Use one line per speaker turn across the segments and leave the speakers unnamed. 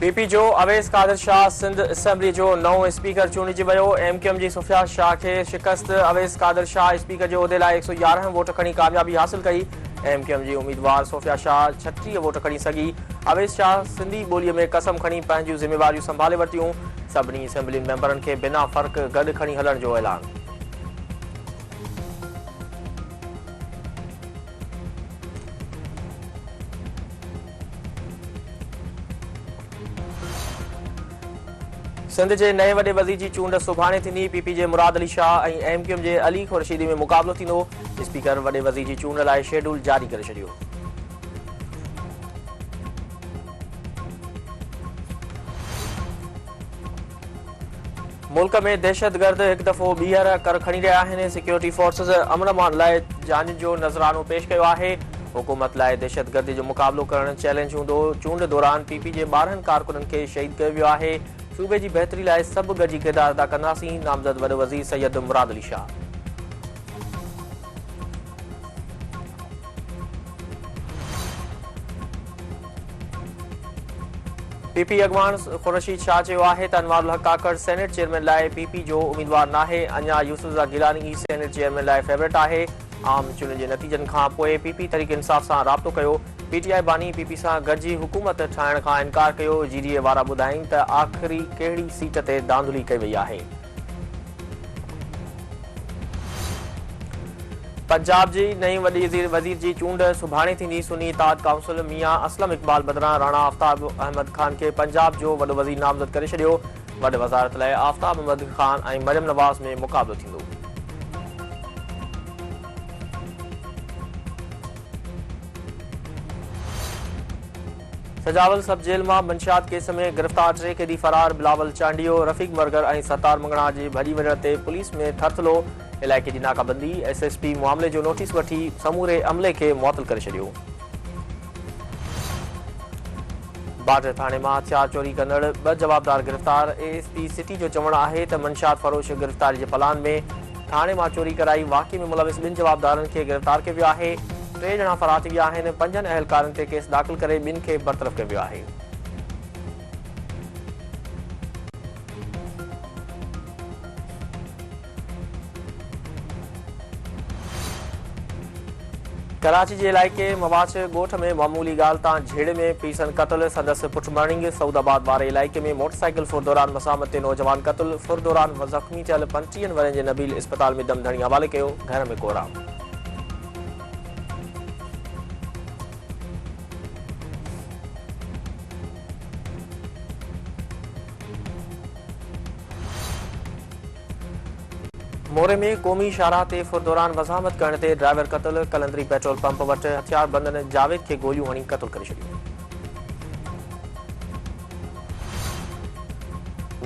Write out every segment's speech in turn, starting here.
PP जो Awais Qadir Shah Sindh assembly जो नओं स्पीकर चूंडिजी वियो। एमक्यूएम जी सुफिया शाह के शिकस्त। अवैस कादिर शाह स्पीकर के उहदे लाइ 111 वोट खणी कामयाबी हासिल कई। एमक्यूएम जी उम्मीदवार सोफिया शाह 36 वोट खणी सघी। अवैस शाह सिंधी ॿोलीअ में कसम खणी पंहिंजूं ज़िम्मेवारियूं संभाले वरितियूं। सभिनी असेंबली मेंबरनि खे बिना फ़र्क़ गॾु खणी हलण जो ऐलान। सिंध के नए वॾे वज़ीर की चूंड सुभाणे थींदी। पीपी जे मुराद अली शाह ऐं एमक्यूएम जे अली खुर्शीदी में मुक़ाबलो थींदो। स्पीकर वॾे वज़ीर की चूंड लाइ शेड्यूल जारी करे छॾियो। मुल्क में दहशतगर्द एक दफ़ो ॿीहर कर खणी रहिया आहिनि। सिक्योरिटी फोर्सेस अमन अमान लाइ जान जो नज़रानो पेश कयो आहे। हुकूमत लाइ दहशतगर्दी जो मुक़ाबलो करण चैलेंज हूंदो। चूंड दौरान पीपी जे 12 कारकुननि खे शहीद कयो वियो आहे। सूबे की बेहतरी लाइ सभु गॾिजी किरदार अदा कंदासीं। नामज़द वॾो वज़ीर सैयद मुराद अली शाह। पीपी अॻवान ख़ुर्शीद शाह चयो आहे त अनवारुल हक़ काकड़ सेनेट चेयरमैन लाइ पीपी जो उम्मीदवार नाहे। अञा यूसुफ़ गिलानी ई सेनेट चेयरमैन लाइ फेवरेट आहे। आम चूंडनि जे नतीजनि खां पोइ पीपी तहरीक इंसाफ़ सां राब्तो कयो। पीटीआई बानी पीपी सां गॾिजी हुकूमत ठाहिण खां इनकार कयो। जीडीए वारा ॿुधाईं त आख़िरी कहिड़ी सीट ते धांधली कई वई आहे। पंजाब जी नई वॾी वज़ीर जी चूंड सुभाणे थींदी। सुन्नी इताद काउंसिल मियां असलम इक़बाल बदिरां राणा आफ्ताब अहमद खान खे पंजाब जो वॾो वज़ीर नामज़द करे छॾियो। वॾे वज़ारत लाइ आफ्ताब अहमद खान ऐं मरियम नवाज़ में मुक़ाबलो थींदो। सजावल सब जेल मां मंशियात केस में गिरफ़्तार 3 कैदी फरार। बिलावल चांडियो, रफ़ीक मरगर ऐं सतार मंगणा जे भॼी वञण ते पुलिस में थरथलो। इलाइक़े जी नाकाबंदी। एसएसपी मामले जो नोटिस वठी समूरे अमले खे मुअतल करे छॾियो। बाडर थाणे मां हथियार चोरी कंदड़ 2 जवाबदार गिरफ़्तार। एएसपी सिटी जो चवणु आहे त मंशियात फरोश गिरफ़्तारी जे प्लान में थाणे मां चोरी कराई वाक़े में मुलविस 2 जवाबदारनि खे गिरफ़्तार कयो वियो आहे। 3 ॼणा फरार थी विया आहिनि। 5 अहलकारनि ते केस दाख़िल करे 2 खे बरतरफ़ कयो वियो आहे। कराची के इलाइक़े मवाच ॻोठ में मामूली ॻाल्हि तां झेड़े में पीसन क़त्ल। संदसि पुट मर्निंग। सऊदाबाद वारे इलाइक़े में मोटरसाइकिल फुर दौरान मसामत ते नौजवान क़त्ल। फुर दौरान ज़ख़्मी थियल 35 वरनि जे नबील इस्पताल में दम धणी हवाले कयो। घर में कोराम। मोरे में क़ौमी शाहराह ते फुर दौरान वज़ामत करण ते ड्राइवर क़त्ल। कलंदरी पेट्रोल पंप वटि हथियार बंदनि जावेद खे गोलियूं हणी क़त्ल करे छॾियो।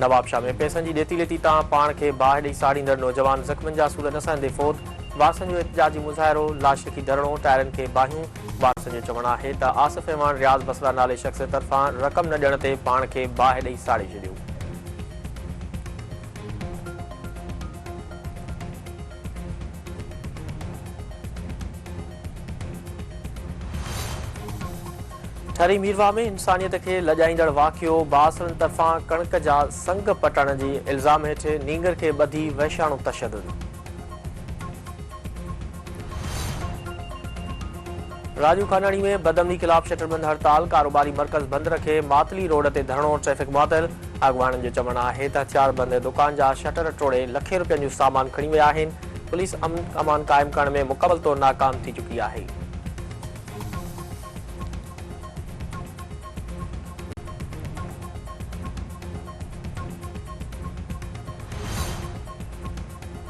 नवाबशाह में पैसनि जी ॾेती लेती तां पाण खे बाहि ॾेई साड़ींदड़ नौजवान ज़ख़्मनि जा सूर न सहंदे फ़ौत। वारसनि जो एहतिजाजी मुज़ाहिरो। लाश लिखी धरणो। टायरनि खे बाहियूं। वारसनि जो चवणु आहे त आसिफ रहमान रियाज़ बसरा नाले शख़्स तरफ़ां रक़म न ॾियण ते पाण खे बाहि ॾेई साड़े छॾियो। ठरी मीरवा में इंसानियत के लॼाईंदड़ वाक़ियो। बासरनि तरफ़ां कणक जा संग पटण जी इल्ज़ाम हेठि नींगर के ॿधी वहशाणो तशद्दुद। राजू खानाणी में बदअमनी ख़िलाफ़ शटरबंद हड़ताल। कारोबारी मर्कज़ बंदि रखे मातली रोड ते धरणो। ट्रैफ़िक मुअतल। अॻवाननि जो चवणु आहे त हथियारबंद दुकान जा शटर टोड़े लखे रुपयनि जो सामान खणी विया आहिनि। पुलिस अमान क़ाइमु करण में मुकमल तौरु नाकाम थी चुकी आहे।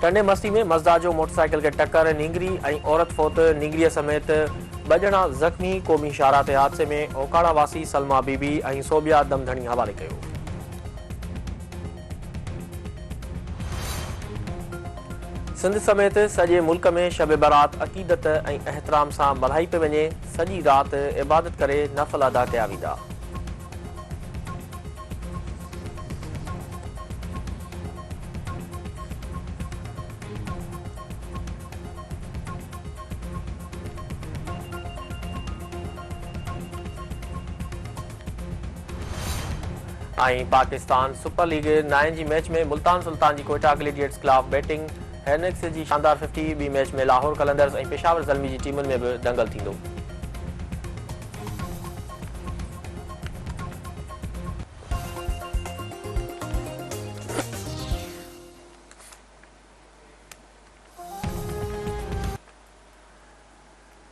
टंडे मस्ती में मज़दा जो मोटरसाइकिल के टक्कर। नींगरी ऐं औरत फौत। नींगरीअ समेत 2 ॼणा ज़ख़्मी। क़ौमी शाहराह ते हादसे में ओकाड़ा वासी सलमा बीबी ऐं सोबिया दमधणी हवाले कयो। सिंध समेत सॼे मुल्क में शब बारात अक़ीदत ऐं एहतराम सां मल्हाई पे वञे। सॼी राति इबादत करे नफ़ल अदा कया वेंदा। पाकिस्तान सुपर लीग 9 जी मैच में मुल्तान सुल्तान जी कोयटा ग्लेडिएटर्स खिलाफ बैटिंग हेनिक्स जी शानदार 50 बी मैच में लाहौर कलंदर्स पेशावर ज़ल्मी जी टीमुनि में भी दंगल थींदो।